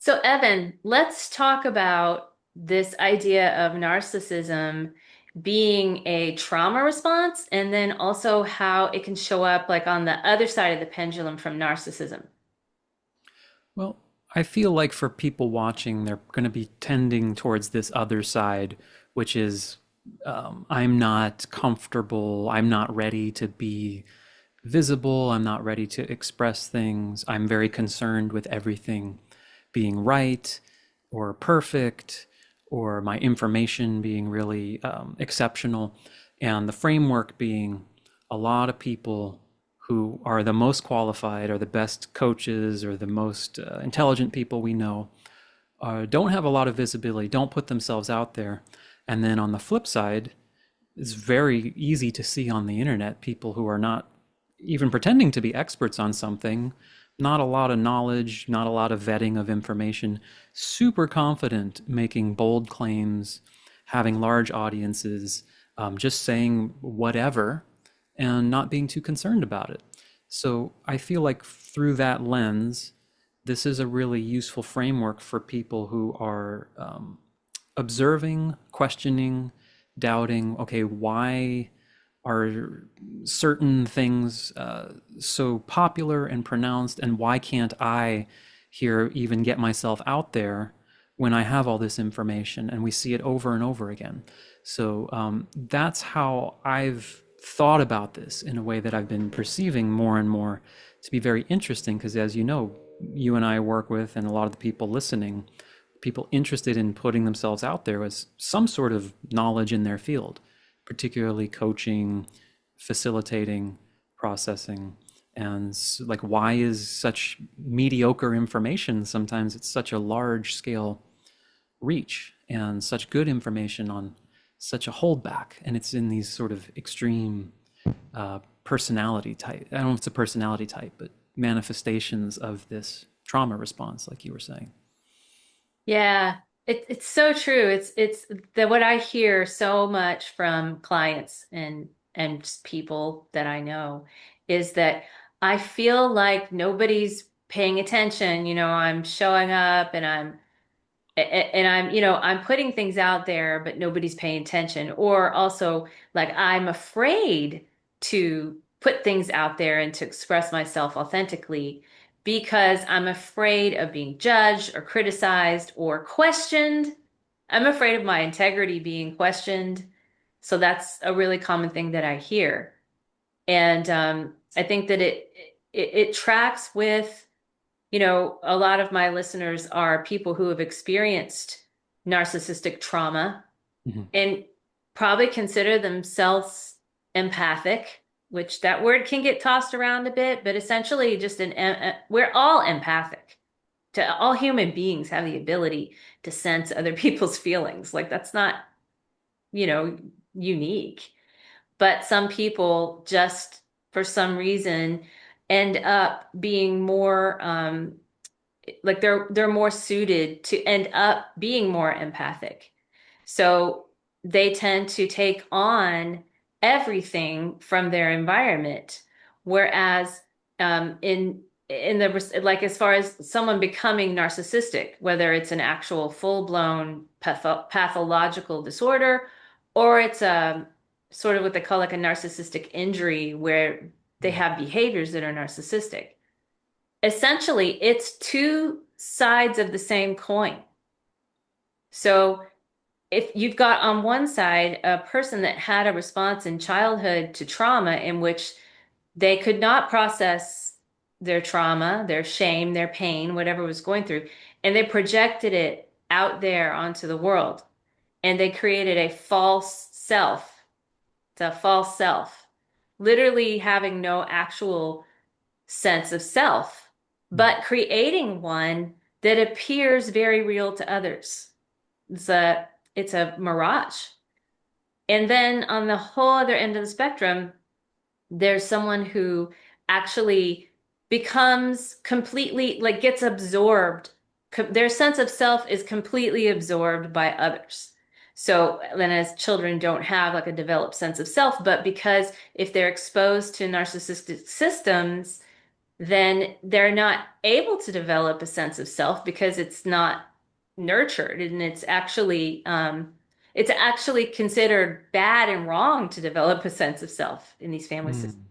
So, Evan, let's talk about this idea of narcissism being a trauma response and then also how it can show up like on the other side of the pendulum from narcissism. Well, I feel like for people watching, they're going to be tending towards this other side, which is I'm not comfortable. I'm not ready to be visible. I'm not ready to express things. I'm very concerned with everything being right or perfect or my information being really exceptional. And the framework being a lot of people who are the most qualified or the best coaches or the most intelligent people we know don't have a lot of visibility, don't put themselves out there. And then on the flip side, it's very easy to see on the internet people who are not even pretending to be experts on something, not a lot of knowledge, not a lot of vetting of information, super confident, making bold claims, having large audiences, just saying whatever and not being too concerned about it. So I feel like through that lens, this is a really useful framework for people who are observing, questioning, doubting, okay, why are certain things so popular and pronounced, and why can't I here even get myself out there when I have all this information? And we see it over and over again. So that's how I've thought about this in a way that I've been perceiving more and more to be very interesting, because as you know, you and I work with, and a lot of the people listening, people interested in putting themselves out there as some sort of knowledge in their field, particularly coaching, facilitating, processing. And like, why is such mediocre information sometimes it's such a large scale reach and such good information on such a holdback? And it's in these sort of extreme personality type. I don't know if it's a personality type, but manifestations of this trauma response, like you were saying. Yeah, it's so true. It's the what I hear so much from clients and just people that I know is that I feel like nobody's paying attention. I'm showing up and I'm putting things out there, but nobody's paying attention. Or also, like, I'm afraid to put things out there and to express myself authentically because I'm afraid of being judged or criticized or questioned. I'm afraid of my integrity being questioned. So that's a really common thing that I hear. And I think that it tracks with a lot of my listeners are people who have experienced narcissistic trauma Mhm. and probably consider themselves empathic, which that word can get tossed around a bit, but essentially just we're all empathic. To all human beings have the ability to sense other people's feelings. Like that's not, you know, unique. But some people just for some reason end up being more like they're more suited to end up being more empathic. So they tend to take on everything from their environment, whereas in the like as far as someone becoming narcissistic, whether it's an actual full-blown pathological disorder or it's a sort of what they call like a narcissistic injury where they have behaviors that are narcissistic. Essentially, it's two sides of the same coin. So if you've got on one side a person that had a response in childhood to trauma in which they could not process their trauma, their shame, their pain, whatever was going through, and they projected it out there onto the world. And they created a false self. It's a false self, literally having no actual sense of self, but creating one that appears very real to others. It's a it's a mirage. And then on the whole other end of the spectrum, there's someone who actually becomes completely like gets absorbed. Their sense of self is completely absorbed by others. So then as children don't have like a developed sense of self, but because if they're exposed to narcissistic systems, then they're not able to develop a sense of self because it's not nurtured, and it's actually considered bad and wrong to develop a sense of self in these family systems. Mm.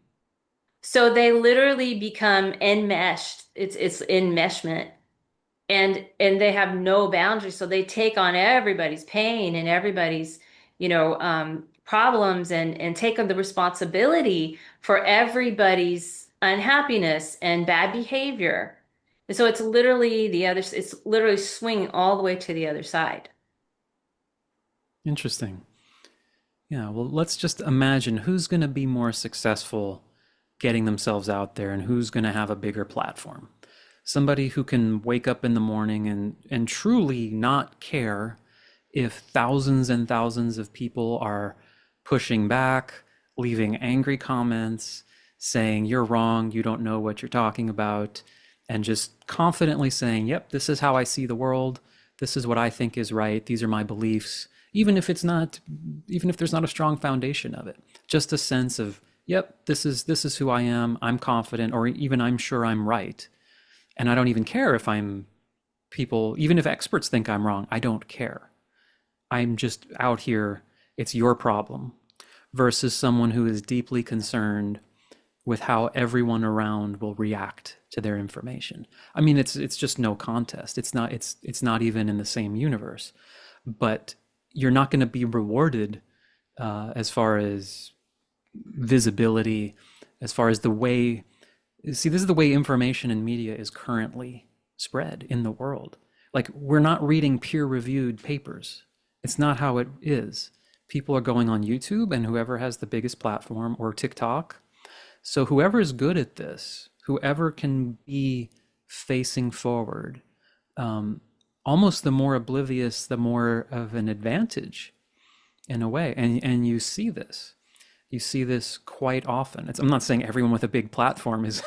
So they literally become enmeshed. It's enmeshment, and they have no boundaries. So they take on everybody's pain and everybody's, problems, and take on the responsibility for everybody's unhappiness and bad behavior. And so it's literally swinging all the way to the other side. Interesting. Yeah, well, let's just imagine who's going to be more successful getting themselves out there and who's going to have a bigger platform. Somebody who can wake up in the morning and truly not care if thousands and thousands of people are pushing back, leaving angry comments, saying you're wrong, you don't know what you're talking about, and just confidently saying, yep, this is how I see the world. This is what I think is right. These are my beliefs. Even if there's not a strong foundation of it, just a sense of, yep, this is who I am. I'm confident, or even I'm sure I'm right. And I don't even care if even if experts think I'm wrong, I don't care. I'm just out here. It's your problem. Versus someone who is deeply concerned with how everyone around will react to their information. I mean, it's just no contest. It's not even in the same universe. But you're not going to be rewarded as far as visibility, as far as the way. See, this is the way information and media is currently spread in the world. Like, we're not reading peer-reviewed papers. It's not how it is. People are going on YouTube and whoever has the biggest platform, or TikTok. So whoever is good at this, whoever can be facing forward, almost the more oblivious, the more of an advantage in a way. And you see this. You see this quite often. I'm not saying everyone with a big platform is,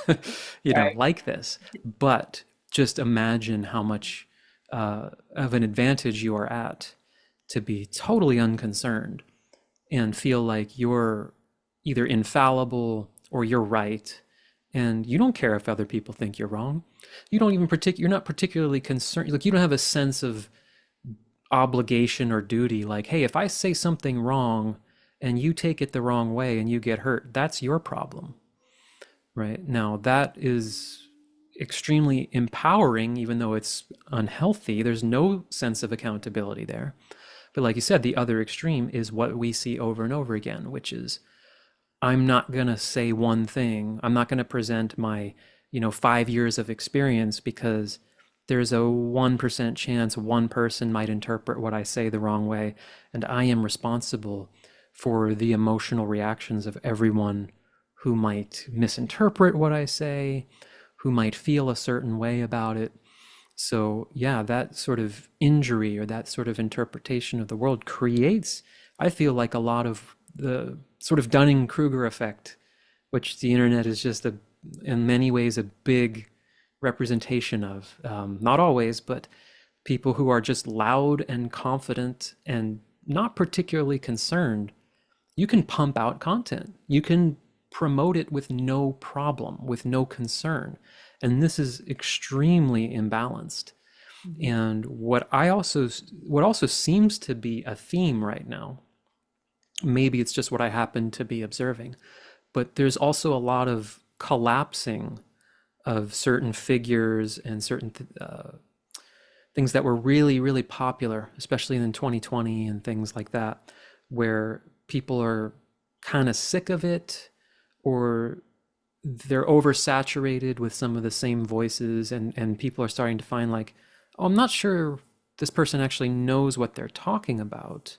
Right. like this, but just imagine how much of an advantage you are at to be totally unconcerned and feel like you're either infallible or you're right, and you don't care if other people think you're wrong. You're not particularly concerned. Like, you don't have a sense of obligation or duty. Like, hey, if I say something wrong and you take it the wrong way and you get hurt, that's your problem, right? Now, that is extremely empowering, even though it's unhealthy. There's no sense of accountability there. But like you said, the other extreme is what we see over and over again, which is, I'm not going to say one thing. I'm not going to present my, 5 years of experience because there's a 1% chance one person might interpret what I say the wrong way. And I am responsible for the emotional reactions of everyone who might misinterpret what I say, who might feel a certain way about it. So, yeah, that sort of injury or that sort of interpretation of the world creates, I feel like, a lot of the sort of Dunning-Kruger effect, which the internet is just in many ways, a big representation of. Not always, but people who are just loud and confident and not particularly concerned, you can pump out content. You can promote it with no problem, with no concern. And this is extremely imbalanced. Mhm. And what also seems to be a theme right now, maybe it's just what I happen to be observing, but there's also a lot of collapsing of certain figures and certain things that were really, really popular, especially in 2020 and things like that, where people are kind of sick of it, or they're oversaturated with some of the same voices, and people are starting to find like, oh, I'm not sure this person actually knows what they're talking about.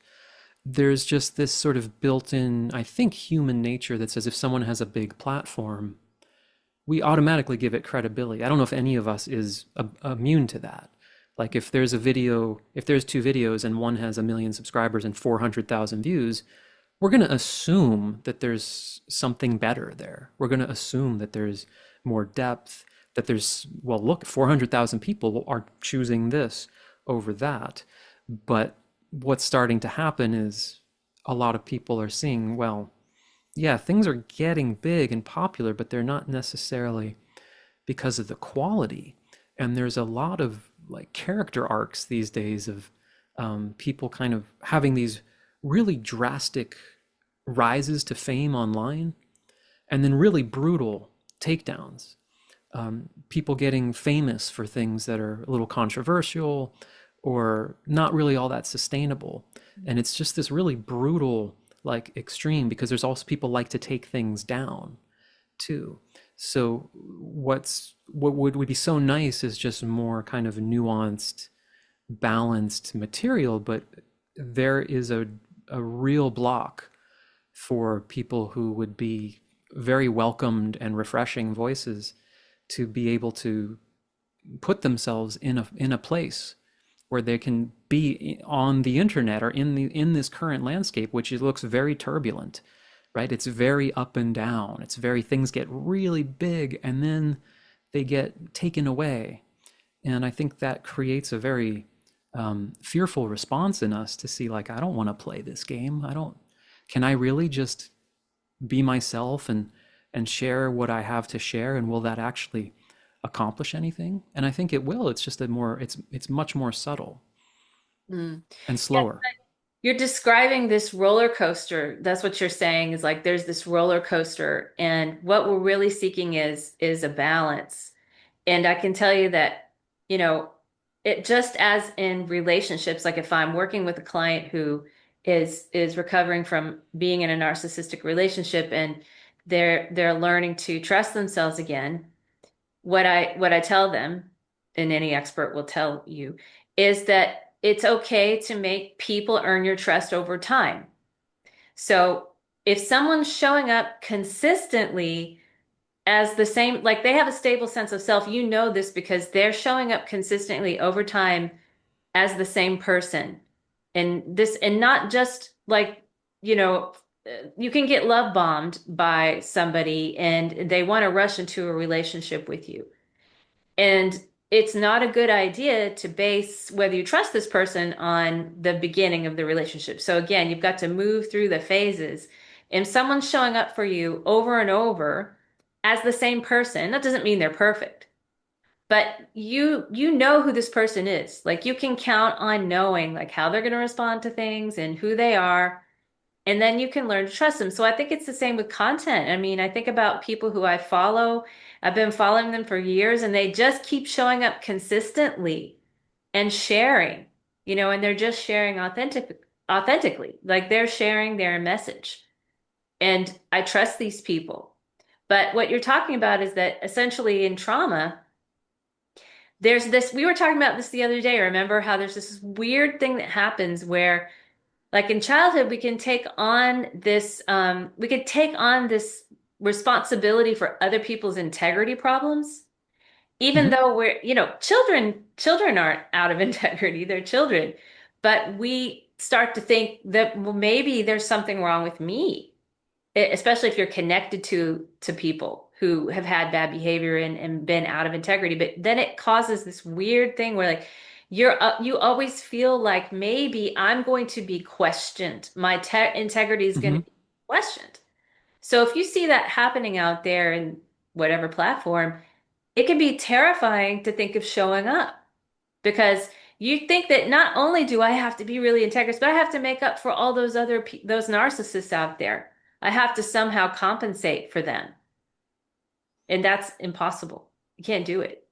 There's just this sort of built-in, I think, human nature that says if someone has a big platform, we automatically give it credibility. I don't know if any of us is immune to that. Like, if there's two videos and one has 1 million subscribers and 400,000 views, we're going to assume that there's something better there. We're going to assume that there's more depth, that well, look, 400,000 people are choosing this over that. But what's starting to happen is a lot of people are seeing, well, yeah, things are getting big and popular, but they're not necessarily because of the quality. And there's a lot of like character arcs these days of people kind of having these really drastic rises to fame online and then really brutal takedowns. People getting famous for things that are a little controversial or not really all that sustainable. And it's just this really brutal, like extreme, because there's also people like to take things down too. So what would be so nice is just more kind of nuanced, balanced material, but there is a real block for people who would be very welcomed and refreshing voices to be able to put themselves in a place where they can be on the internet or in this current landscape, which it looks very turbulent, right? It's very up and down. It's very, things get really big and then they get taken away. And I think that creates a very fearful response in us to see, like, I don't want to play this game. Can I really just be myself and share what I have to share? And will that actually accomplish anything? And I think it will. It's just it's much more subtle Mm. and Yeah, slower. you're describing this roller coaster. That's what you're saying is like there's this roller coaster, and what we're really seeking is a balance. And I can tell you that, you know, it just as in relationships, like if I'm working with a client who is recovering from being in a narcissistic relationship and they're learning to trust themselves again, what I tell them, and any expert will tell you, is that it's okay to make people earn your trust over time. So if someone's showing up consistently as the same, like they have a stable sense of self, you know this because they're showing up consistently over time as the same person. And not just like, you know, you can get love bombed by somebody and they want to rush into a relationship with you. And it's not a good idea to base whether you trust this person on the beginning of the relationship. So again, you've got to move through the phases. If someone's showing up for you over and over as the same person, that doesn't mean they're perfect. But you know who this person is. Like you can count on knowing like how they're going to respond to things and who they are, and then you can learn to trust them. So I think it's the same with content. I mean, I think about people who I follow. I've been following them for years and they just keep showing up consistently and sharing, and they're just sharing authentically. Like they're sharing their message. And I trust these people. But what you're talking about is that essentially in trauma, there's this, we were talking about this the other day. Remember how there's this weird thing that happens where like in childhood, we could take on this responsibility for other people's integrity problems, even Hmm. though children aren't out of integrity, they're children. But we start to think that, well, maybe there's something wrong with me, especially if you're connected to people who have had bad behavior and been out of integrity. But then it causes this weird thing where like you always feel like maybe I'm going to be questioned. My te integrity is going Hmm. to be questioned. So if you see that happening out there in whatever platform, it can be terrifying to think of showing up because you think that not only do I have to be really integrous, but I have to make up for all those those narcissists out there. I have to somehow compensate for them. And that's impossible. You can't do it.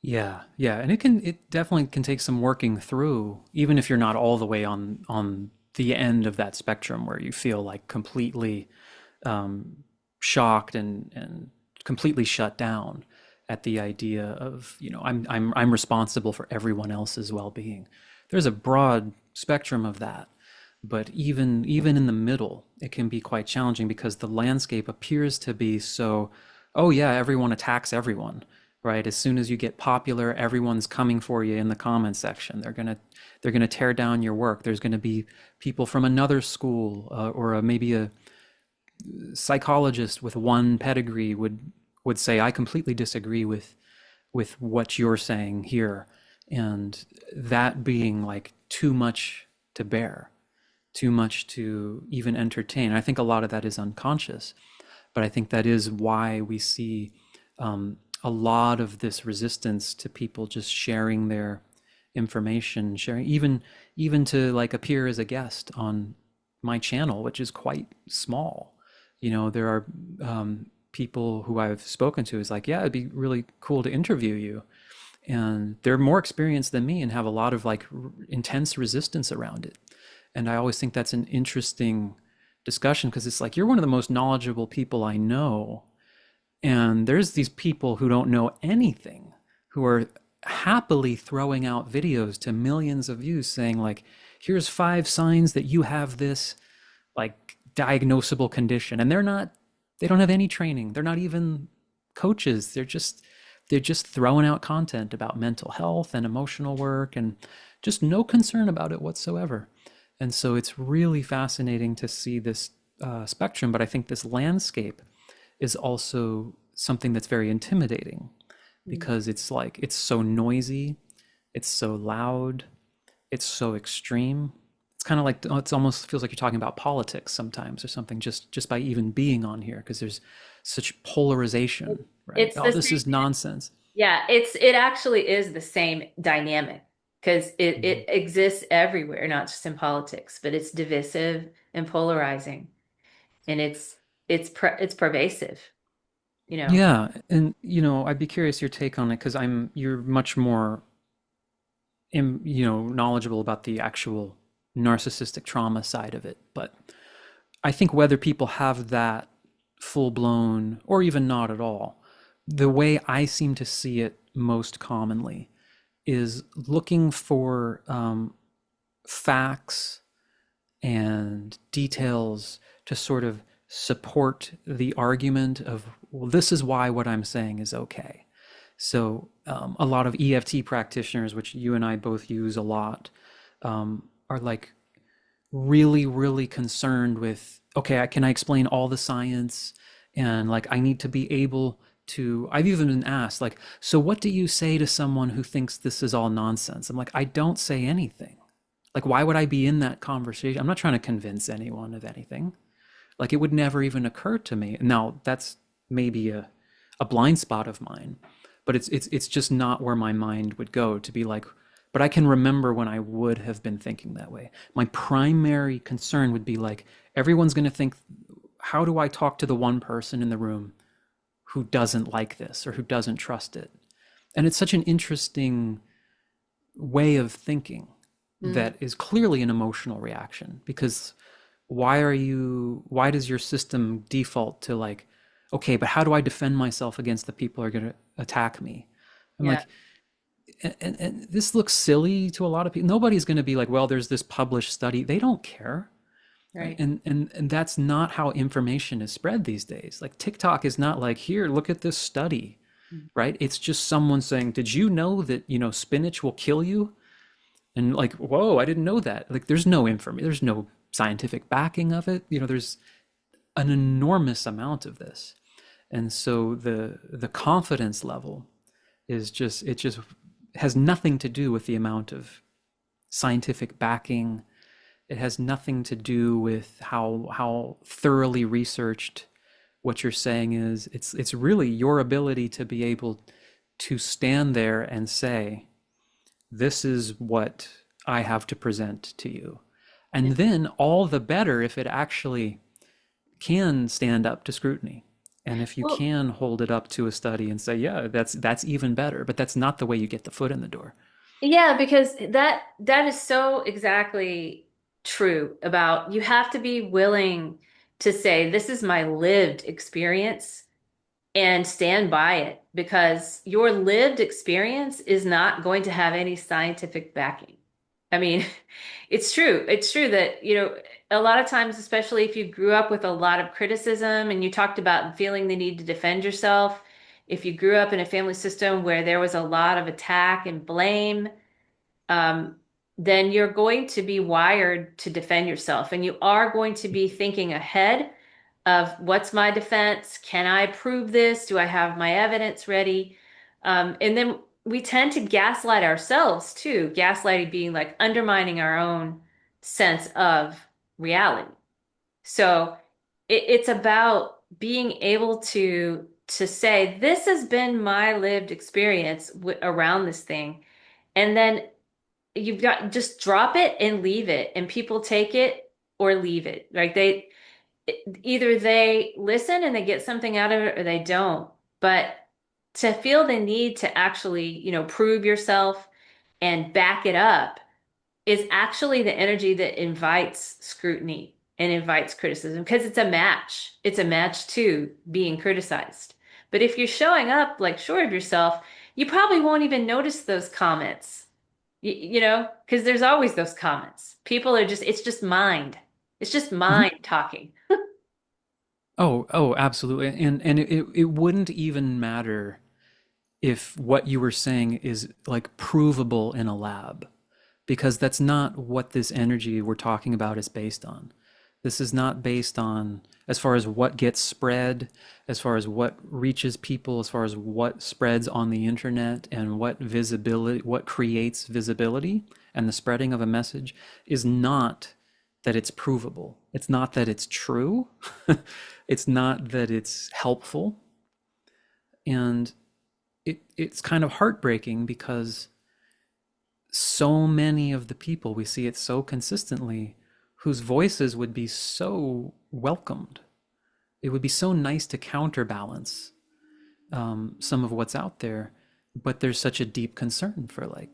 Yeah, yeah, and it definitely can take some working through, even if you're not all the way on the end of that spectrum where you feel like completely shocked and completely shut down at the idea of, I'm responsible for everyone else's well-being. There's a broad spectrum of that, but even in the middle, it can be quite challenging because the landscape appears to be so, oh yeah, everyone attacks everyone, right? As soon as you get popular, everyone's coming for you in the comments section. They're gonna tear down your work. There's gonna be people from another school or maybe a psychologist with one pedigree would say, I completely disagree with what you're saying here, and that being like too much to bear, too much to even entertain. I think a lot of that is unconscious, but I think that is why we see a lot of this resistance to people just sharing their information, sharing even to like appear as a guest on my channel, which is quite small. There are people who I've spoken to is like, yeah, it'd be really cool to interview you, and they're more experienced than me and have a lot of like intense resistance around it. And I always think that's an interesting discussion because it's like you're one of the most knowledgeable people I know, and there's these people who don't know anything who are happily throwing out videos to millions of views saying like, here's 5 signs that you have this like diagnosable condition. And they don't have any training. They're not even coaches. They're just throwing out content about mental health and emotional work and just no concern about it whatsoever. And so it's really fascinating to see this spectrum. But I think this landscape is also something that's very intimidating because it's like it's so noisy, it's so loud, it's so extreme. It's kind of like it almost feels like you're talking about politics sometimes or something just by even being on here because there's such polarization, right? It's Oh, the this same. is nonsense. Yeah, it actually is the same dynamic because it exists everywhere, not just in politics, but it's divisive and polarizing, and it's pervasive, you know. Yeah, and I'd be curious your take on it because you're much more knowledgeable about the actual narcissistic trauma side of it. But I think whether people have that full blown or even not at all, the way I seem to see it most commonly is looking for facts and details to sort of support the argument of, well, this is why what I'm saying is okay. So a lot of EFT practitioners, which you and I both use a lot, are like really, really concerned with, okay, can I explain all the science? And like, I need to be able to, I've even been asked, like, so what do you say to someone who thinks this is all nonsense? I'm like, I don't say anything. Like, why would I be in that conversation? I'm not trying to convince anyone of anything. Like, it would never even occur to me. Now, that's maybe a blind spot of mine, but it's just not where my mind would go to be like, but I can remember when I would have been thinking that way. My primary concern would be like, everyone's going to think, how do I talk to the one person in the room who doesn't like this or who doesn't trust it? And it's such an interesting way of thinking Mm. that is clearly an emotional reaction because why does your system default to like, okay, but how do I defend myself against the people who are going to attack me? I'm Yeah, like, and this looks silly to a lot of people. Nobody's going to be like, well, there's this published study. They don't care, right? right. And that's not how information is spread these days. Like TikTok is not like, here, look at this study, Mm. right? It's just someone saying, did you know that, spinach will kill you? And like, whoa, I didn't know that. Like, there's no information, there's no scientific backing of it. There's an enormous amount of this. And so the confidence level is just, it just has nothing to do with the amount of scientific backing. It has nothing to do with how thoroughly researched what you're saying is. It's really your ability to be able to stand there and say, this is what I have to present to you. Yeah. And then all the better if it actually can stand up to scrutiny. And if you Well, can hold it up to a study and say, yeah, that's even better, but that's not the way you get the foot in the door. yeah, because that is so exactly true about you have to be willing to say, this is my lived experience and stand by it because your lived experience is not going to have any scientific backing. I mean, it's true. It's true that, a lot of times, especially if you grew up with a lot of criticism and you talked about feeling the need to defend yourself, if you grew up in a family system where there was a lot of attack and blame, um, then you're going to be wired to defend yourself and you are going to be thinking ahead of what's my defense? Can I prove this? Do I have my evidence ready? And then we tend to gaslight ourselves too, gaslighting being like undermining our own sense of reality. So it's about being able to to say, this has been my lived experience around this thing. And then you've got just drop it and leave it, and people take it or leave it. Like either they listen and they get something out of it or they don't. But to feel the need to actually, prove yourself and back it up is actually the energy that invites scrutiny and invites criticism because it's a match. It's a match to being criticized. But if you're showing up like sure of yourself, you probably won't even notice those comments, because there's always those comments. People are just, it's just mind. It's just Mhm. mind talking. Oh, absolutely. And it wouldn't even matter if what you were saying is like provable in a lab, because that's not what this energy we're talking about is based on. This is not based on, as far as what gets spread, as far as what reaches people, as far as what spreads on the internet and what visibility, what creates visibility and the spreading of a message is not that it's provable. It's not that it's true. It's not that it's helpful. And it's kind of heartbreaking because so many of the people, we see it so consistently, whose voices would be so welcomed. It would be so nice to counterbalance some of what's out there, but there's such a deep concern for, like,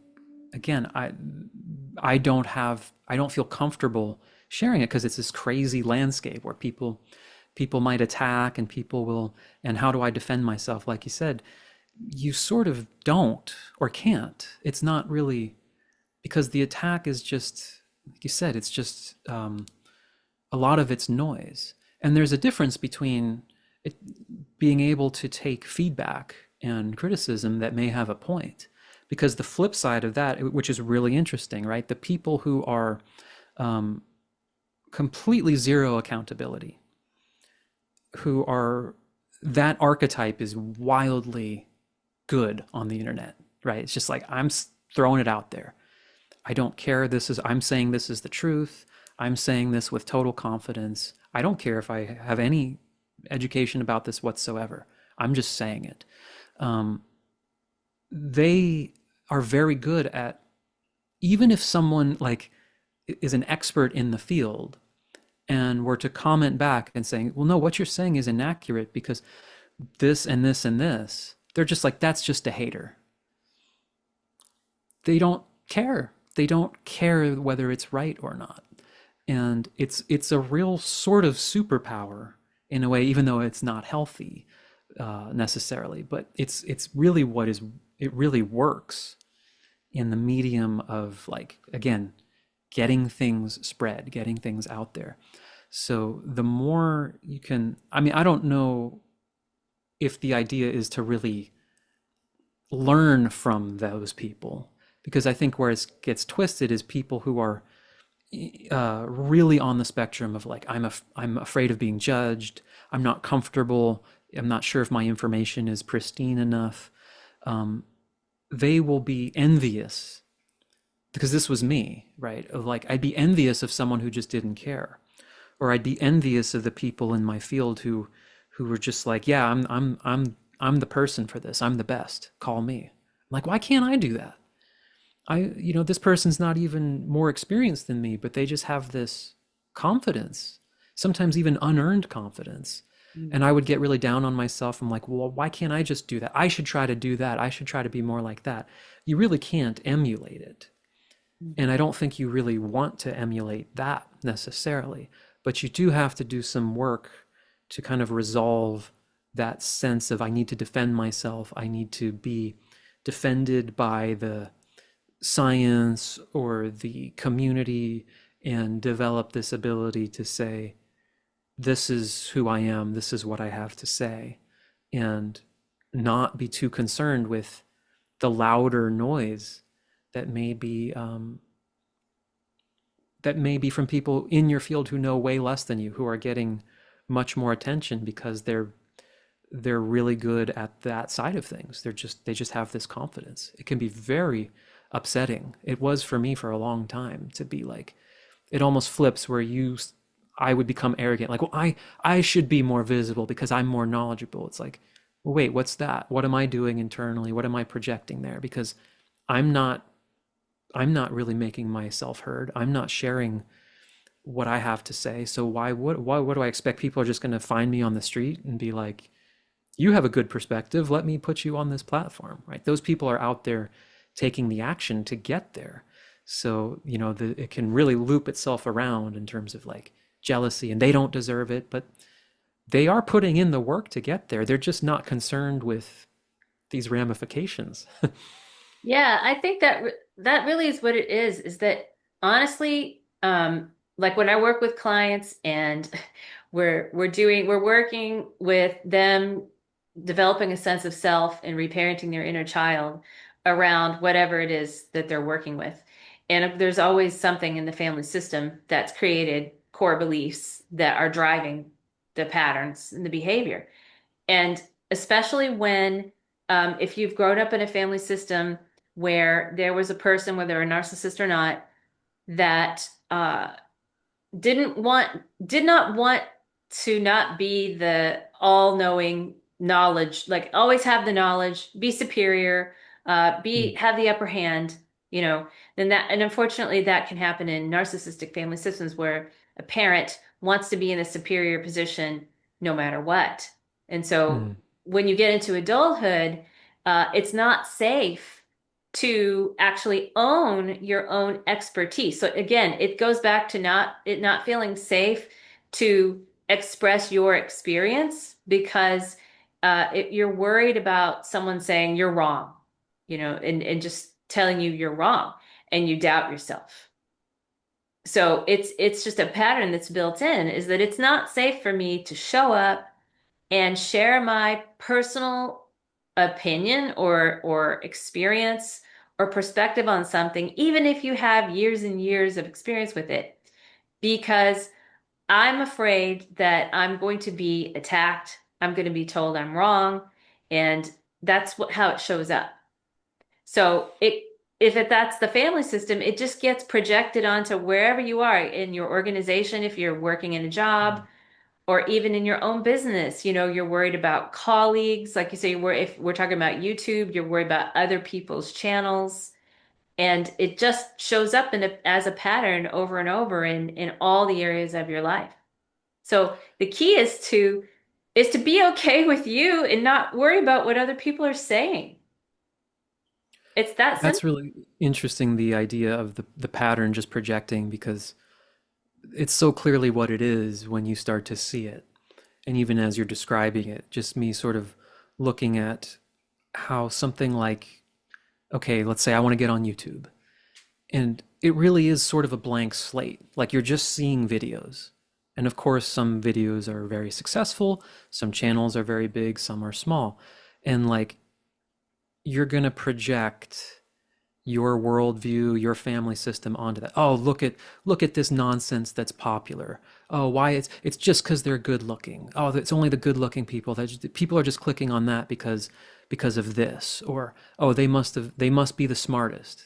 again, I don't feel comfortable sharing it because it's this crazy landscape where people might attack and people will, and how do I defend myself? Like you said, you sort of don't or can't. It's not really, because the attack is just, like you said, it's just a lot of it's noise. And there's a difference between it being able to take feedback and criticism that may have a point. Because the flip side of that, which is really interesting, right? The people who are um, completely zero accountability, who are, that archetype is wildly good on the internet, right? It's just like, I'm throwing it out there. I don't care. I'm saying this is the truth. I'm saying this with total confidence. I don't care if I have any education about this whatsoever. I'm just saying it. Um, they are very good at, even if someone like is an expert in the field and were to comment back and saying, well, no, what you're saying is inaccurate because this and this and this, they're just like, that's just a hater. They don't care. They don't care whether it's right or not. And it's a real sort of superpower in a way, even though it's not healthy necessarily. But it's really what is, it really works in the medium of, like, again, getting things spread, getting things out there. So the more you can, I mean, I don't know if the idea is to really learn from those people, because I think where it gets twisted is people who are really on the spectrum of, like, I'm afraid of being judged. I'm not comfortable. I'm not sure if my information is pristine enough. Um, they will be envious, because this was me, right? Of, like, I'd be envious of someone who just didn't care, or I'd be envious of the people in my field who were just like, yeah, I'm the person for this. I'm the best. Call me. I'm like, why can't I do that? This person's not even more experienced than me, but they just have this confidence, sometimes even unearned confidence. And I would get really down on myself. I'm like, well, why can't I just do that? I should try to do that. I should try to be more like that. You really can't emulate it. And I don't think you really want to emulate that necessarily, but you do have to do some work to kind of resolve that sense of, I need to defend myself. I need to be defended by the science or the community, and develop this ability to say, this is who I am, this is what I have to say, and not be too concerned with the louder noise that may be from people in your field who know way less than you, who are getting much more attention because they're really good at that side of things. They just have this confidence. It can be very upsetting. It was for me for a long time to be like, it almost flips where I would become arrogant. Like, well, I should be more visible because I'm more knowledgeable. It's like, well, wait, what's that? What am I doing internally? What am I projecting there? Because I'm not I'm not really making myself heard. I'm not sharing what I have to say. So why what do I expect people are just going to find me on the street and be like, "You have a good perspective. Let me put you on this platform." Right? Those people are out there taking the action to get there. So, it can really loop itself around in terms of like jealousy and they don't deserve it, but they are putting in the work to get there. They're just not concerned with these ramifications. Yeah, I think that that really is what it is that honestly, like when I work with clients and we're working with them developing a sense of self and reparenting their inner child around whatever it is that they're working with. And there's always something in the family system that's created core beliefs that are driving the patterns and the behavior. And especially when, if you've grown up in a family system where there was a person, whether a narcissist or not, that did not want to not be the all-knowing knowledge, like always have the knowledge, be superior, Mm, have the upper hand, you know, then that, and unfortunately that can happen in narcissistic family systems where a parent wants to be in a superior position no matter what. And so mm, when you get into adulthood, it's not safe to actually own your own expertise. So again, it goes back to not feeling safe to express your experience because you're worried about someone saying you're wrong, and just telling you you're wrong and you doubt yourself. So it's just a pattern that's built in is that it's not safe for me to show up and share my personal opinion or experience or perspective on something, even if you have years and years of experience with it, because I'm afraid that I'm going to be attacked. I'm going to be told I'm wrong, and that's how it shows up. So that's the family system, it just gets projected onto wherever you are in your organization, if you're working in a job, mm. or even in your own business, you're worried about colleagues. Like you say, if we're talking about YouTube, you're worried about other people's channels. And it just shows up as a pattern over and over in all the areas of your life. So the key is to be okay with you and not worry about what other people are saying. It's that That's simple. really interesting, the idea of the pattern just projecting, because it's so clearly what it is when you start to see it. And even as you're describing it, just me sort of looking at how something like, okay, let's say I want to get on YouTube. And it really is sort of a blank slate. Like you're just seeing videos. And of course, some videos are very successful, some channels are very big, some are small. And like you're going to project your worldview, your family system onto that. Oh, look at this nonsense that's popular. Oh, why it's just because they're good looking. Oh, it's only the good looking people that people are just clicking on that because of this. Or oh, they must be the smartest.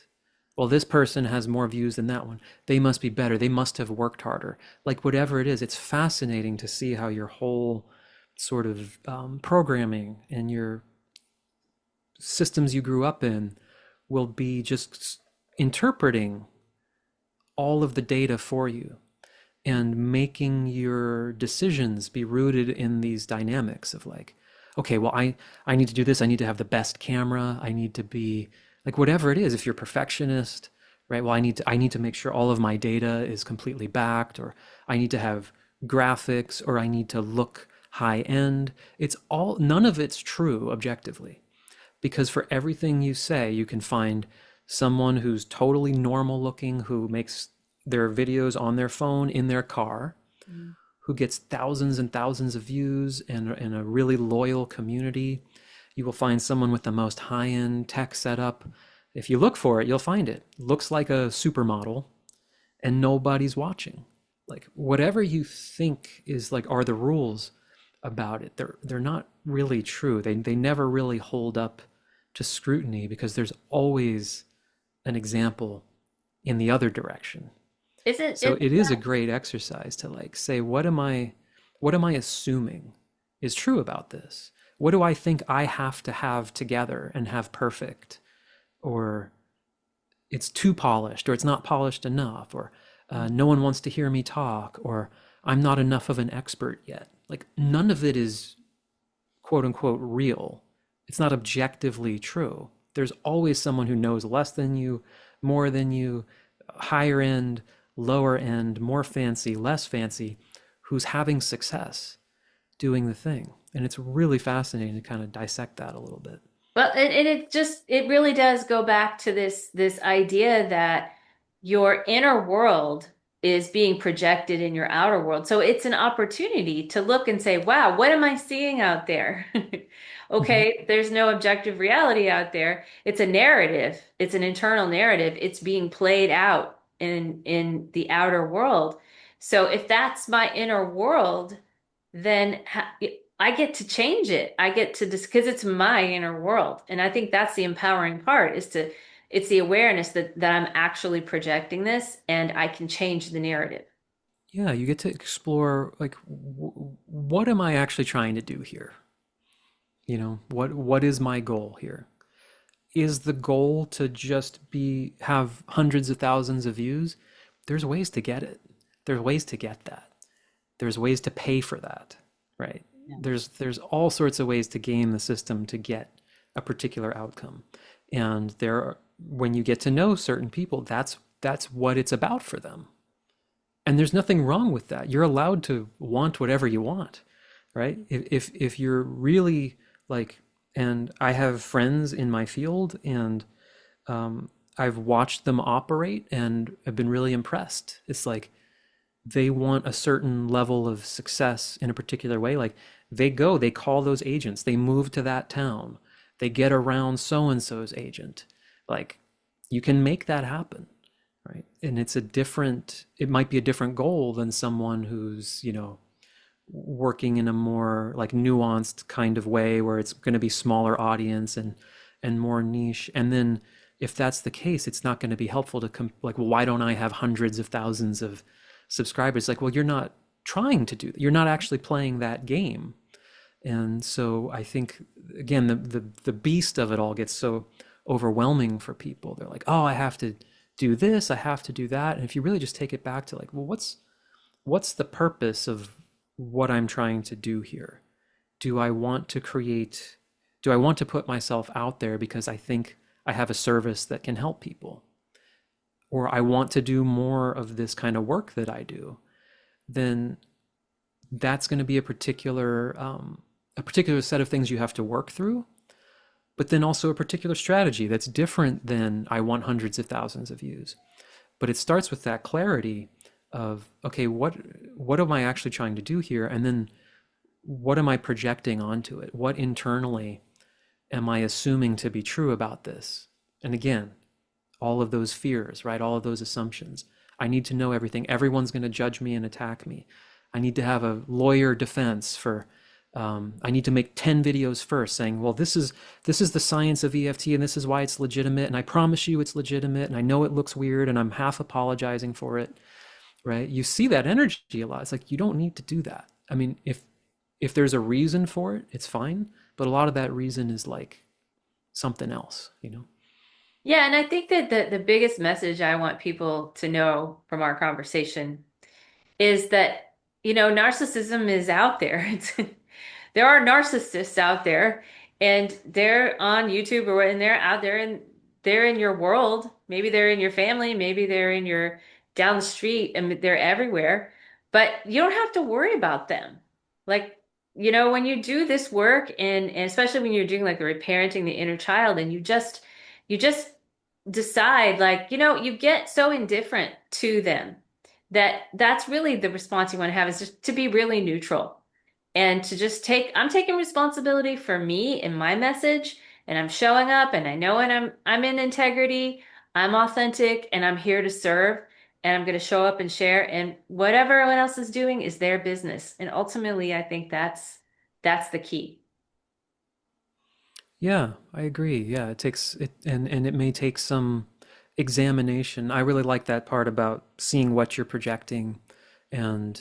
Well, this person has more views than that one. They must be better. They must have worked harder. Like whatever it is, it's fascinating to see how your whole sort of programming and your systems you grew up in will be just interpreting all of the data for you and making your decisions be rooted in these dynamics of like, okay, well, I need to do this. I need to have the best camera. I need to be like whatever it is. If you're a perfectionist, right? Well, I need to make sure all of my data is completely backed, or I need to have graphics, or I need to look high end. It's all none of it's true objectively, because for everything you say, you can find someone who's totally normal looking, who makes their videos on their phone in their car, Mm. who gets thousands and thousands of views and a really loyal community. You will find someone with the most high end tech setup. If you look for it, you'll find it. Looks like a supermodel, and nobody's watching. Like whatever you think is like are the rules about it, they're not really true. They never really hold up to scrutiny because there's always an example in the other direction. Isn't So it? it is a great exercise to like say, what am I assuming is true about this? What do I think I have to have together and have perfect? Or it's too polished, or it's not polished enough, or no one wants to hear me talk, or I'm not enough of an expert yet. Like, none of it is quote unquote real. It's not objectively true. There's always someone who knows less than you, more than you, higher end, lower end, more fancy, less fancy, who's having success doing the thing. And it's really fascinating to kind of dissect that a little bit. Well, and it really does go back to this idea that your inner world is being projected in your outer world. So it's an opportunity to look and say, wow, what am I seeing out there? Mhm. Okay, there's no objective reality out there. It's a narrative. It's an internal narrative. It's being played out in the outer world. So if that's my inner world, then I get to change it. I get to just because it's my inner world. And I think that's the empowering part is to it's the awareness that I'm actually projecting this and I can change the narrative. Yeah, you get to explore like what am I actually trying to do here? You know, what is my goal here? Is the goal to just be have hundreds of thousands of views? There's ways to get it. There's ways to get that. There's ways to pay for that, right? Yeah. There's all sorts of ways to game the system to get a particular outcome. And there are, when you get to know certain people, that's what it's about for them. And there's nothing wrong with that. You're allowed to want whatever you want, right? If you're really like, and I have friends in my field, and I've watched them operate and have been really impressed. It's like they want a certain level of success in a particular way. Like they call those agents, they move to that town, they get around so and so's agent. Like you can make that happen, right? And it might be a different goal than someone who's, working in a more like nuanced kind of way where it's going to be smaller audience and more niche. And then if that's the case, it's not going to be helpful to like, well, why don't I have hundreds of thousands of subscribers? Like, well, you're not trying to do that. You're not actually playing that game. And so I think again, the beast of it all gets so overwhelming for people. They're like, oh, I have to do this, I have to do that. And if you really just take it back to like, well, what's the purpose of what I'm trying to do here? Do I want to create, do I want to put myself out there because I think I have a service that can help people? Or I want to do more of this kind of work that I do? Then that's going to be a particular set of things you have to work through, but then also a particular strategy that's different than I want hundreds of thousands of views. But it starts with that clarity of, okay, what am I actually trying to do here? And then what am I projecting onto it? What internally am I assuming to be true about this? And again, all of those fears, right? All of those assumptions. I need to know everything. Everyone's going to judge me and attack me. I need to have a lawyer defense for I need to make 10 videos first saying, well, this is the science of EFT and this is why it's legitimate. And I promise you it's legitimate. And I know it looks weird and I'm half apologizing for it, right? You see that energy a lot. It's like, you don't need to do that. I mean, if there's a reason for it, it's fine. But a lot of that reason is like something else, you know? Yeah, and I think that the biggest message I want people to know from our conversation is that, narcissism is out there. There are narcissists out there and they're on YouTube or and they're out there and they're in your world. Maybe they're in your family, maybe they're in your down the street and they're everywhere, but you don't have to worry about them. Like, when you do this work and especially when you're doing like the reparenting the inner child and you just decide like, you get so indifferent to them that that's really the response you want to have is just to be really neutral and to just I'm taking responsibility for me and my message and I'm showing up and I know and I'm in integrity, I'm authentic and I'm here to serve and I'm going to show up and share and whatever everyone else is doing is their business. And ultimately, I think that's the key. Yeah, I agree. Yeah, it takes it, and it may take some examination. I really like that part about seeing what you're projecting and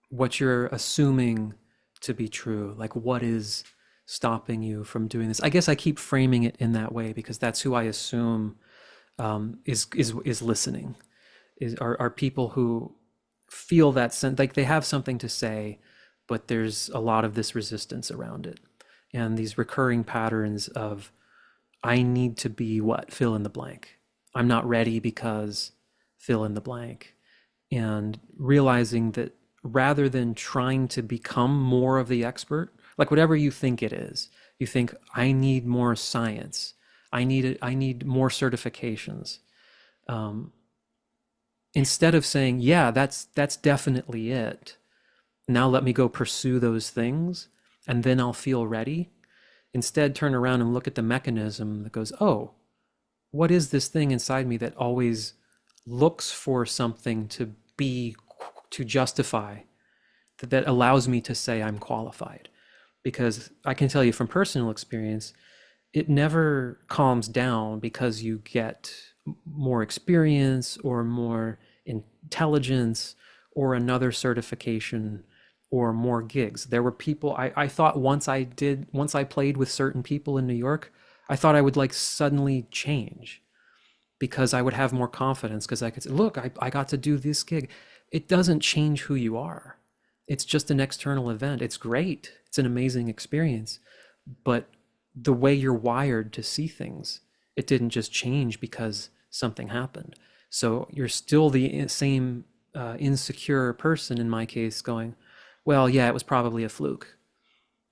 what you're assuming to be true. Like, what is stopping you from doing this? I guess I keep framing it in that way because that's who I assume is listening, is are people who feel that sense, like they have something to say, but there's a lot of this resistance around it, and these recurring patterns of I need to be what, fill in the blank. I'm not ready because fill in the blank. And realizing that rather than trying to become more of the expert, like whatever you think it is, you think I need more science, I need more certifications. Um, Instead of saying, yeah, that's definitely it. Now let me go pursue those things, and then I'll feel ready. Instead, turn around and look at the mechanism that goes, oh, what is this thing inside me that always looks for something to be, to justify, that allows me to say I'm qualified? Because I can tell you from personal experience, it never calms down because you get more experience or more intelligence or another certification or more gigs. There were people I thought once I played with certain people in New York, I thought I would like suddenly change because I would have more confidence because I could say, look, I got to do this gig. It doesn't change who you are. It's just an external event. It's great. It's an amazing experience. But the way you're wired to see things, it didn't just change because something happened. So you're still the same insecure person in my case going, well, yeah, it was probably a fluke.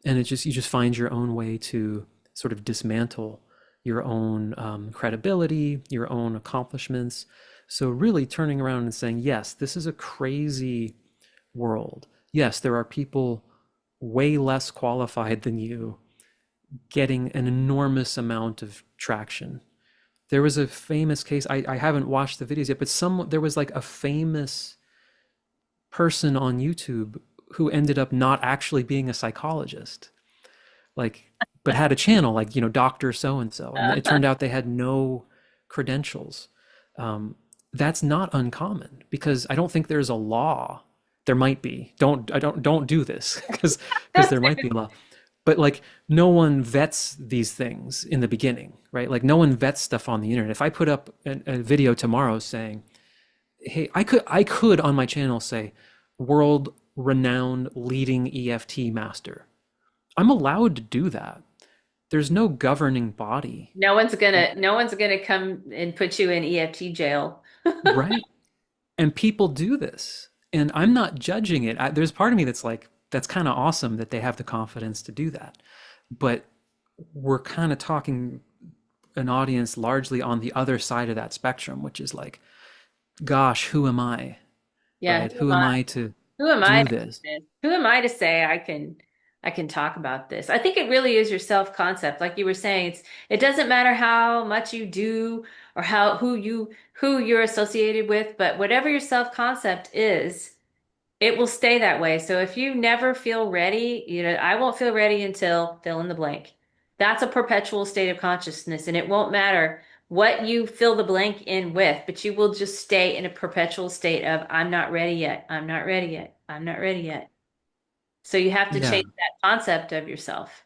And it just, you just find your own way to sort of dismantle your own credibility, your own accomplishments. So really turning around and saying, yes, this is a crazy world. Yes, there are people way less qualified than you getting an enormous amount of traction. There was a famous case, I haven't watched the videos yet, but there was like a famous person on YouTube who ended up not actually being a psychologist, like, but had a channel like, Dr. So and so. And it turned out they had no credentials. That's not uncommon because I don't think there's a law. There might be. Don't do this because there might be a law. But like no one vets these things in the beginning, right? Like no one vets stuff on the internet. If I put up a video tomorrow saying, "Hey, I could on my channel say world renowned leading EFT master," I'm allowed to do that. There's no governing body, No one's gonna come and put you in EFT jail. right? And people do this, and I'm not judging it. There's part of me that's like, that's kind of awesome that they have the confidence to do that. But we're kind of talking an audience largely on the other side of that spectrum, which is like, gosh, who am I, Yeah, right? Who am I to who am I do to do this? this? Who am I to say I can talk about this? I think it really is your self-concept. Like you were saying, it doesn't matter how much you do or who you're associated with, but whatever your self-concept is, it will stay that way. So if you never feel ready, I won't feel ready until fill in the blank. That's a perpetual state of consciousness, and it won't matter what you fill the blank in with, but you will just stay in a perpetual state of I'm not ready yet. I'm not ready yet. I'm not ready yet. So you have to Yeah. change that concept of yourself.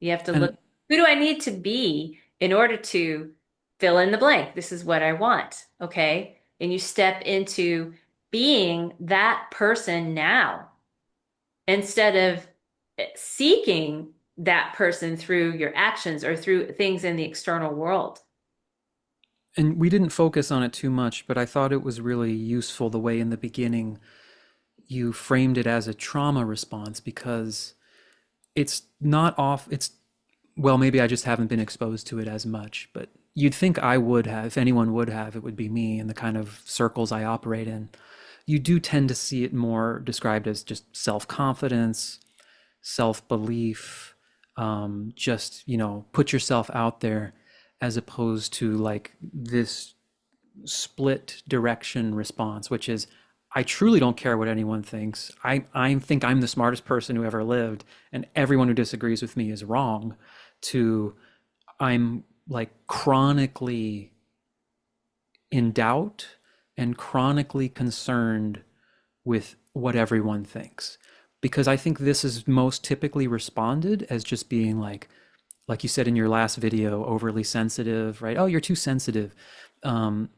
You have to look, And who do I need to be in order to fill in the blank? This is what I want. Okay. And you step into being that person now instead of seeking that person through your actions or through things in the external world. and we didn't focus on it too much, but I thought it was really useful the way in the beginning you framed it as a trauma response because it's not off it's well, maybe I just haven't been exposed to it as much, but you'd think I would have. If anyone would have, it would be me in the kind of circles I operate in. You do tend to see it more described as just self-confidence, self-belief, just, put yourself out there, as opposed to like this split direction response, which is I truly don't care what anyone thinks. I think I'm the smartest person who ever lived, and everyone who disagrees with me is wrong. To I'm like chronically in doubt and chronically concerned with what everyone thinks. because I think this is most typically responded as just being like you said in your last video, overly sensitive, right? Oh, you're too sensitive. Um,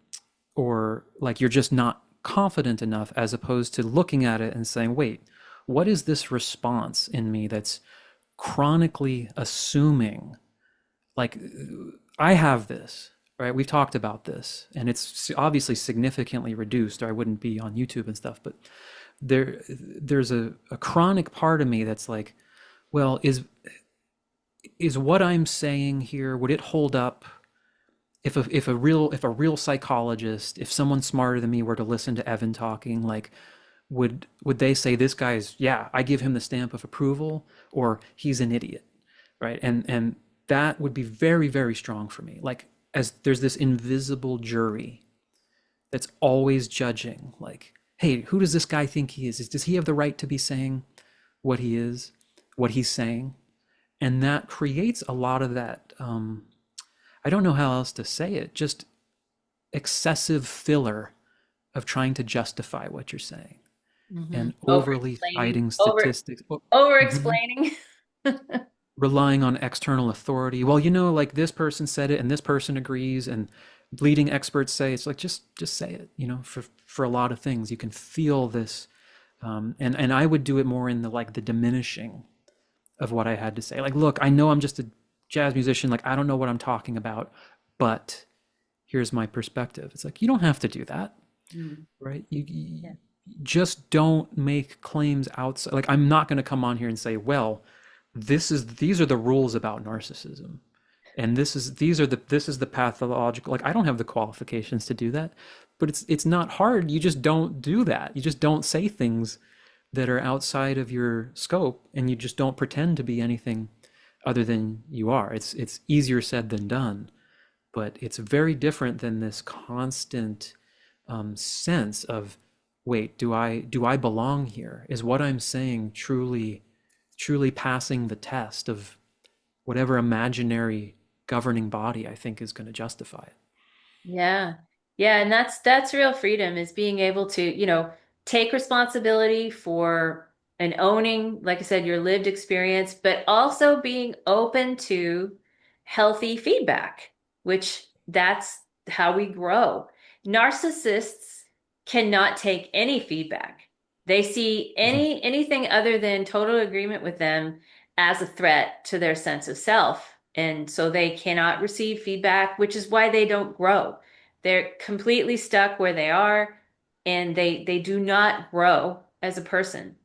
or like you're just not confident enough, as opposed to looking at it and saying, wait, what is this response in me that's chronically assuming like I have this, right? We've talked about this, and it's obviously significantly reduced, or I wouldn't be on YouTube and stuff. But there's a chronic part of me that's like, well, is what I'm saying here, would it hold up if a real psychologist, if someone smarter than me were to listen to Evan talking, like would they say this guy's, yeah, I give him the stamp of approval, or he's an idiot, right? And that would be very, very strong for me. Like, as there's this invisible jury that's always judging, like, hey, who does this guy think he is? Does he have the right to be saying what he is, what he's saying? And that creates a lot of that. I don't know how else to say it. Just excessive filler of trying to justify what you're saying Hmm. and Over overly explaining, citing statistics. over Mhm. explaining. Relying on external authority. Well, you know, like this person said it and this person agrees, and leading experts say, it's like just say it. You know, for a lot of things, you can feel this, and I would do it more in the like the diminishing of what I had to say. Like, look, I know I'm just a jazz musician. Like, I don't know what I'm talking about, but here's my perspective. It's like you don't have to do that, Mm, right? You yeah. just don't make claims outside. Like, I'm not going to come on here and say, well, these are the rules about narcissism, and this is the pathological. Like, I don't have the qualifications to do that, but it's not hard. You just don't do that. You just don't say things that are outside of your scope, and you just don't pretend to be anything other than you are. It's easier said than done, but it's very different than this constant sense of, wait, do I belong here? Is what I'm saying truly passing the test of whatever imaginary governing body I think is going to justify it? Yeah. Yeah, and that's real freedom, is being able to, take responsibility for and owning, like I said, your lived experience, but also being open to healthy feedback, which that's how we grow. Narcissists cannot take any feedback. They see Mhm. anything other than total agreement with them as a threat to their sense of self. And so they cannot receive feedback, which is why they don't grow. They're completely stuck where they are, and they do not grow as a person.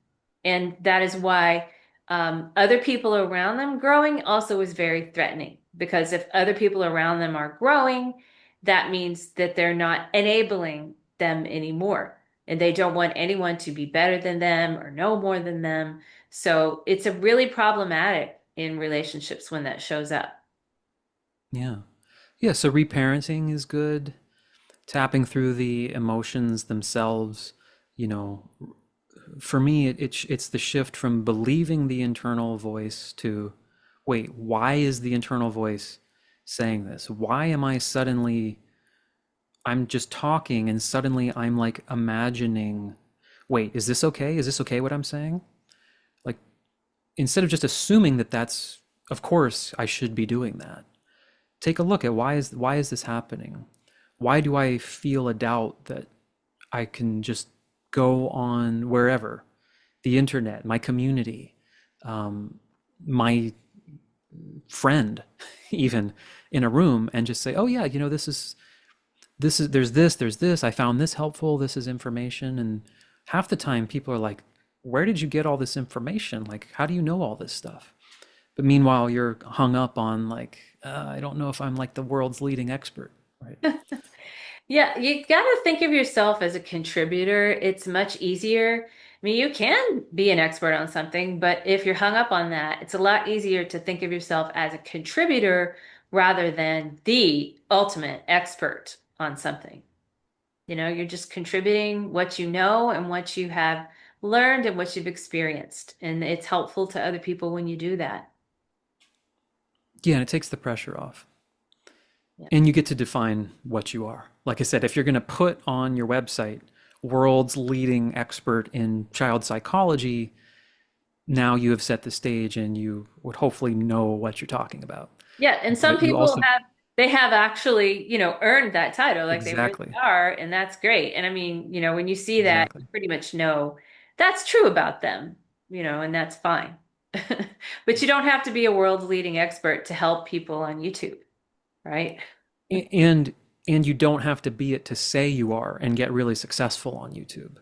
And that is why other people around them growing also is very threatening, because if other people around them are growing, that means that they're not enabling them anymore. And they don't want anyone to be better than them or know more than them. So it's a really problematic in relationships when that shows up. Yeah. Yeah, so reparenting is good. Tapping through the emotions themselves, you know, for me, it's the shift from believing the internal voice to, wait, why is the internal voice saying this? Why am I suddenly, I'm just talking and suddenly I'm like imagining, wait, is this okay? Is this okay what I'm saying? Like, instead of just assuming that that's, of course, I should be doing that. Take a look at why is this happening? Why do I feel a doubt that I can just go on wherever, the internet, my community, my friend, even in a room, and just say, "Oh yeah, you know, this is there's this. I found this helpful. This is information." And half the time, people are like, "Where did you get all this information? Like, how do you know all this stuff?" But meanwhile, you're hung up on like, I don't know if I'm like the world's leading expert, right? Yeah, you got to think of yourself as a contributor. It's much easier. I mean, you can be an expert on something, but if you're hung up on that, it's a lot easier to think of yourself as a contributor rather than the ultimate expert on something. You're just contributing what you know and what you have learned and what you've experienced. And it's helpful to other people when you do that. Yeah, and it takes the pressure off. Yeah. And you get to define what you are. Like I said, if you're going to put on your website, world's leading expert in child psychology, now you have set the stage and you would hopefully know what you're talking about. Yeah, and some But you people also, have they have actually, earned that title, like they really exactly, are, and that's great. And I mean, when you see that, you exactly. pretty much know that's true about them, and that's fine. But you don't have to be a world's leading expert to help people on YouTube, right? And and you don't have to be it to say you are and get really successful on YouTube.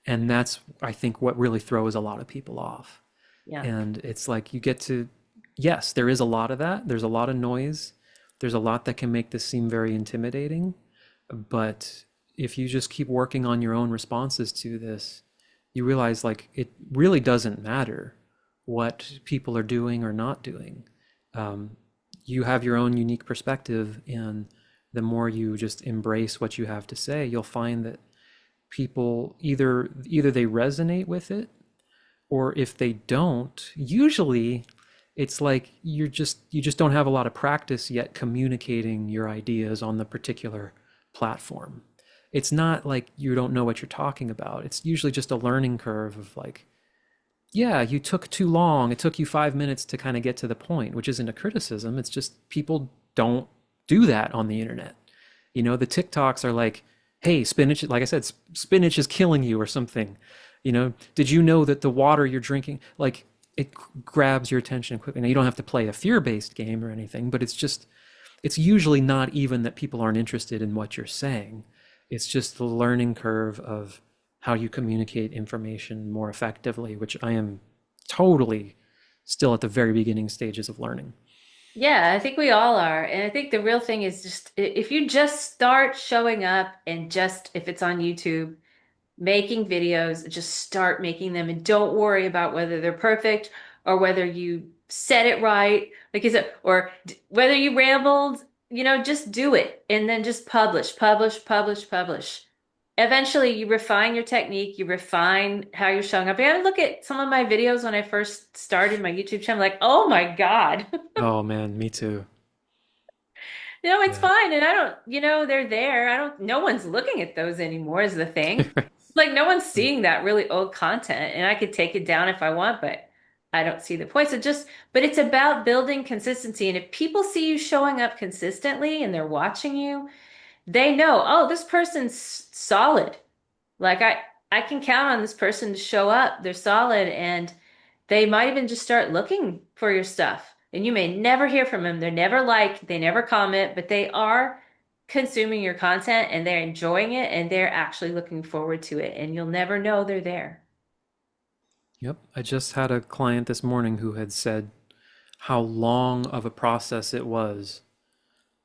And that's, I think, what really throws a lot of people off. Yeah. And it's like you get to, yes, there is a lot of that. There's a lot of noise. There's a lot that can make this seem very intimidating. But if you just keep working on your own responses to this, you realize like it really doesn't matter what people are doing or not doing. Um, you have your own unique perspective, and the more you just embrace what you have to say, you'll find that people either they resonate with it, or if they don't, usually it's like you just don't have a lot of practice yet communicating your ideas on the particular platform. It's not like you don't know what you're talking about. It's usually just a learning curve of like, yeah, you took too long. It took you 5 minutes to kind of get to the point, which isn't a criticism. It's just people don't do that on the internet. The TikToks are like, hey, spinach, like I said, spinach is killing you or something. Did you know that the water you're drinking, like it grabs your attention quickly. Now, you don't have to play a fear-based game or anything, but it's usually not even that people aren't interested in what you're saying. It's just the learning curve of how you communicate information more effectively, which I am totally still at the very beginning stages of learning. Yeah, I think we all are. And I think the real thing is just if you just start showing up and just if it's on YouTube, making videos, just start making them and don't worry about whether they're perfect or whether you said it right, like you said, or whether you rambled, just do it and then just publish, publish, publish, publish. Eventually, you refine your technique, you refine how you're showing up. I look at some of my videos when I first started my YouTube channel, like, oh my God. Oh man, me too. It's Yeah. fine. And I don't, they're there. No one's looking at those anymore is the thing. Like no one's seeing that really old content and I could take it down if I want, but I don't see the point. But it's about building consistency. And if people see you showing up consistently and they're watching you, they know, oh, this person's solid. Like I can count on this person to show up. They're solid and they might even just start looking for your stuff. And you may never hear from them. They're never like, they never comment, but they are consuming your content and they're enjoying it and they're actually looking forward to it. And you'll never know they're there. Yep. I just had a client this morning who had said how long of a process it was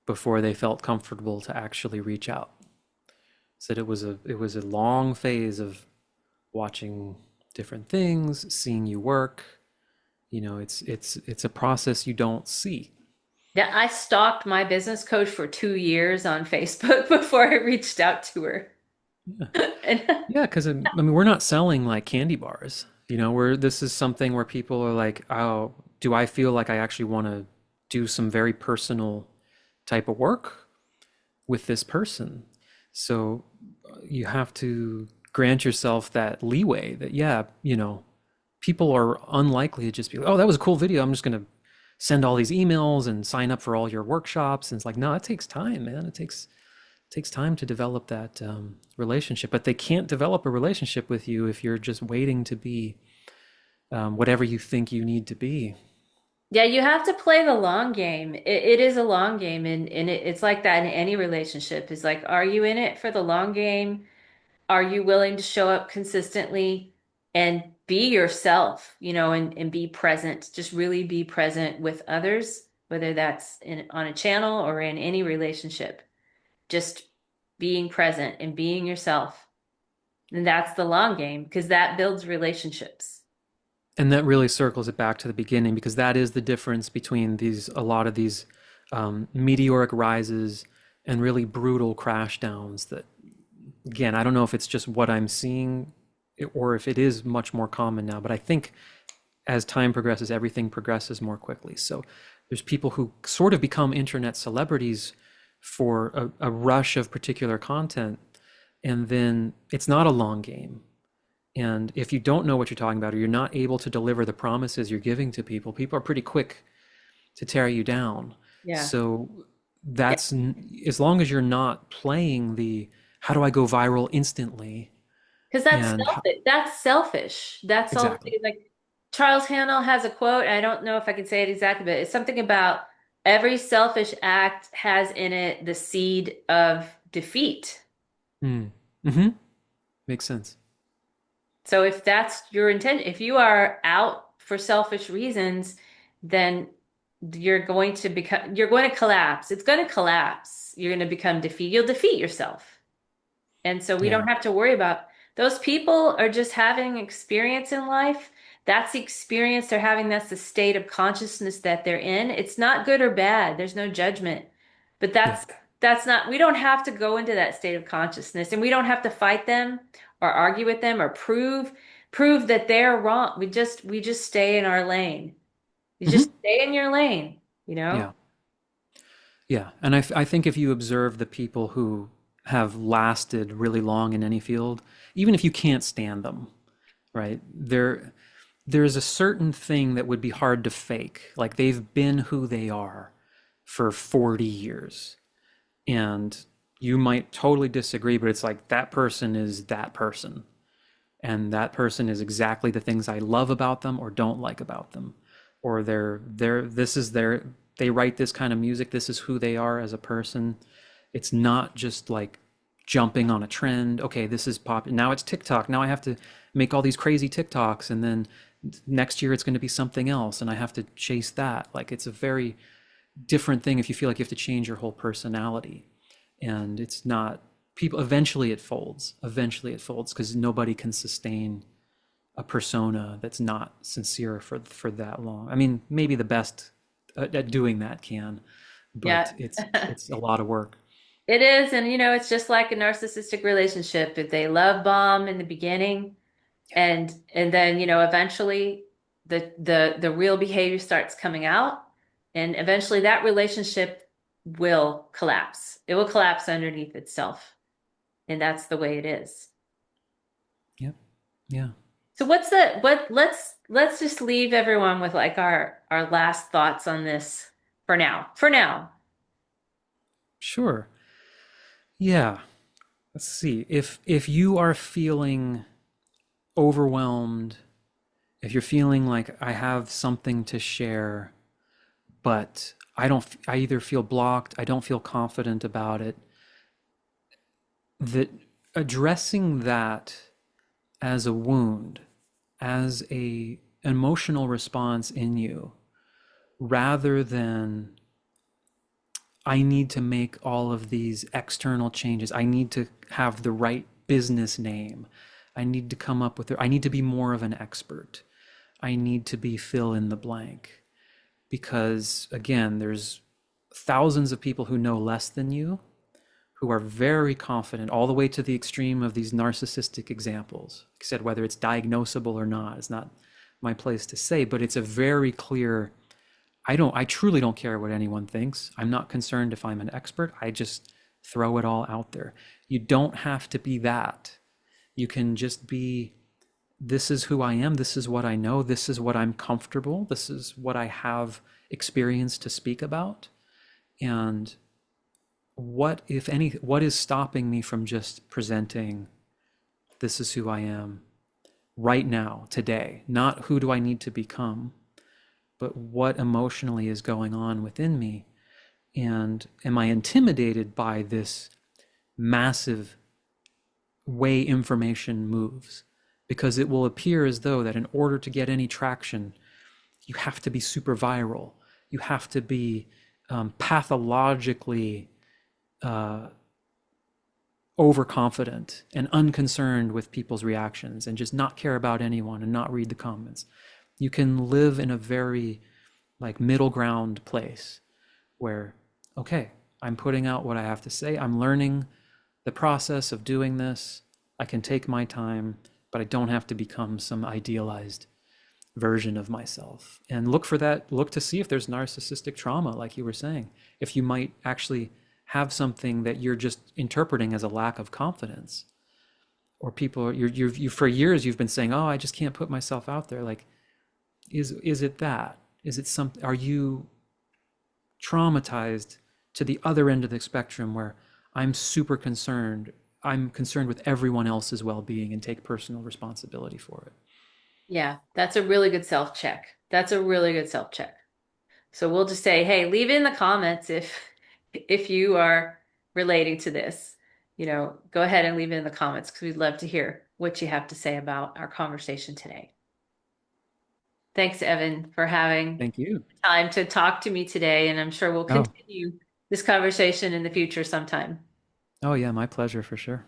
before they felt comfortable to actually reach out. Said it was a long phase of watching different things, seeing you work. It's a process you don't see. Yeah, I stalked my business coach for 2 years on Facebook before I reached out to her. Yeah. And Yeah, because I mean, we're not selling like candy bars. This is something where people are like, oh, do I feel like I actually want to do some very personal type of work with this person? So you have to grant yourself that leeway that, yeah, people are unlikely to just be like, oh, that was a cool video. I'm just going to send all these emails and sign up for all your workshops. And it's like, no, it takes time, man. It takes time to develop that relationship, but they can't develop a relationship with you if you're just waiting to be whatever you think you need to be. yeah, you have to play the long game. It is a long game, and it's like that in any relationship. It's like, are you in it for the long game? Are you willing to show up consistently and be yourself, and be present? Just really be present with others, whether that's on a channel or in any relationship. Just being present and being yourself. And that's the long game because that builds relationships. And that really circles it back to the beginning, because that is the difference between a lot of these meteoric rises and really brutal crash downs. That, again, I don't know if it's just what I'm seeing or if it is much more common now, but I think as time progresses, everything progresses more quickly. So there's people who sort of become internet celebrities for a rush of particular content, and then it's not a long game. And if you don't know what you're talking about, or you're not able to deliver the promises you're giving to people, people are pretty quick to tear you down. Yeah. So Yeah. that's, as long as you're not playing the how do I go viral instantly, Because that's and how, selfish. That's selfish. That's all. exactly. Like Charles Handel has a quote. I don't know if I can say it exactly, but it's something about every selfish act has in it the seed of defeat. Mm. Hmm. Makes sense. So if that's your intent, if you are out for selfish reasons, then you're going to collapse. It's going to collapse. You're going to become defeat. You'll defeat yourself. And so we Yeah. don't have to worry about those people are just having experience in life. That's the experience they're having. That's the state of consciousness that they're in. It's not good or bad. There's no judgment. But Yeah. that's not, we don't have to go into that state of consciousness and we don't have to fight them or argue with them or prove that they're wrong. We just stay in our lane. You just Hmm. stay in your lane, you know? Yeah. Yeah. And I think if you observe the people who have lasted really long in any field, even if you can't stand them, right? There's a certain thing that would be hard to fake. Like they've been who they are for 40 years. And you might totally disagree, but it's like that person is that person. And that person is exactly the things I love about them or don't like about them. Or they write this kind of music, this is who they are as a person. It's not just like jumping on a trend. Okay, this is pop. Now it's TikTok. Now I have to make all these crazy TikToks, and then next year it's going to be something else, and I have to chase that. Like it's a very different thing if you feel like you have to change your whole personality, and it's not people. Eventually it folds because nobody can sustain a persona that's not sincere for that long. I mean, maybe the best at doing that can, Yeah. but it's a lot of work. It is, and it's just like a narcissistic relationship. If they love bomb in the beginning, and then eventually the real behavior starts coming out, and eventually that relationship will collapse. It will collapse underneath itself, and that's the way it is. Yep. Yeah. So let's just leave everyone with like our last thoughts on this for now. For now. Sure. Yeah. Let's see. If you are feeling overwhelmed, if you're feeling like I have something to share, but I either feel blocked, I don't feel confident about it, that addressing that as a wound, as a emotional response in you, rather than I need to make all of these external changes. I need to have the right business name. I need to come up with it. I need to be more of an expert. I need to be fill in the blank. Because again, there's thousands of people who know less than you, who are very confident, all the way to the extreme of these narcissistic examples. Like I said, whether it's diagnosable or not is not my place to say, but it's a very clear. I truly don't care what anyone thinks. I'm not concerned if I'm an expert. I just throw it all out there. You don't have to be that. You can just be, this is who I am. This is what I know. This is what I'm comfortable. This is what I have experience to speak about. And what, if any, what is stopping me from just presenting, this is who I am right now, today? Not who do I need to become, but what emotionally is going on within me? And am I intimidated by this massive way information moves? Because it will appear as though that in order to get any traction, you have to be super viral. You have to be pathologically uh, overconfident and unconcerned with people's reactions and just not care about anyone and not read the comments. You can live in a very like middle ground place where, okay, I'm putting out what I have to say. I'm learning the process of doing this. I can take my time, but I don't have to become some idealized version of myself. And look for that, look to see if there's narcissistic trauma, like you were saying. If you might actually have something that you're just interpreting as a lack of confidence. or people you for years you've been saying, "Oh, I just can't put myself out there." Like, is it that? Is it some? Are you traumatized to the other end of the spectrum where I'm super concerned? I'm concerned with everyone else's well-being and take personal responsibility for it. Yeah, that's a really good self check. That's a really good self check. So we'll just say, hey, leave it in the comments if you are relating to this. Go ahead and leave it in the comments because we'd love to hear what you have to say about our conversation today. Thanks, Evan, for having Thank you. time to talk to me today, and I'm sure we'll Oh, continue this conversation in the future sometime. oh yeah, my pleasure for sure.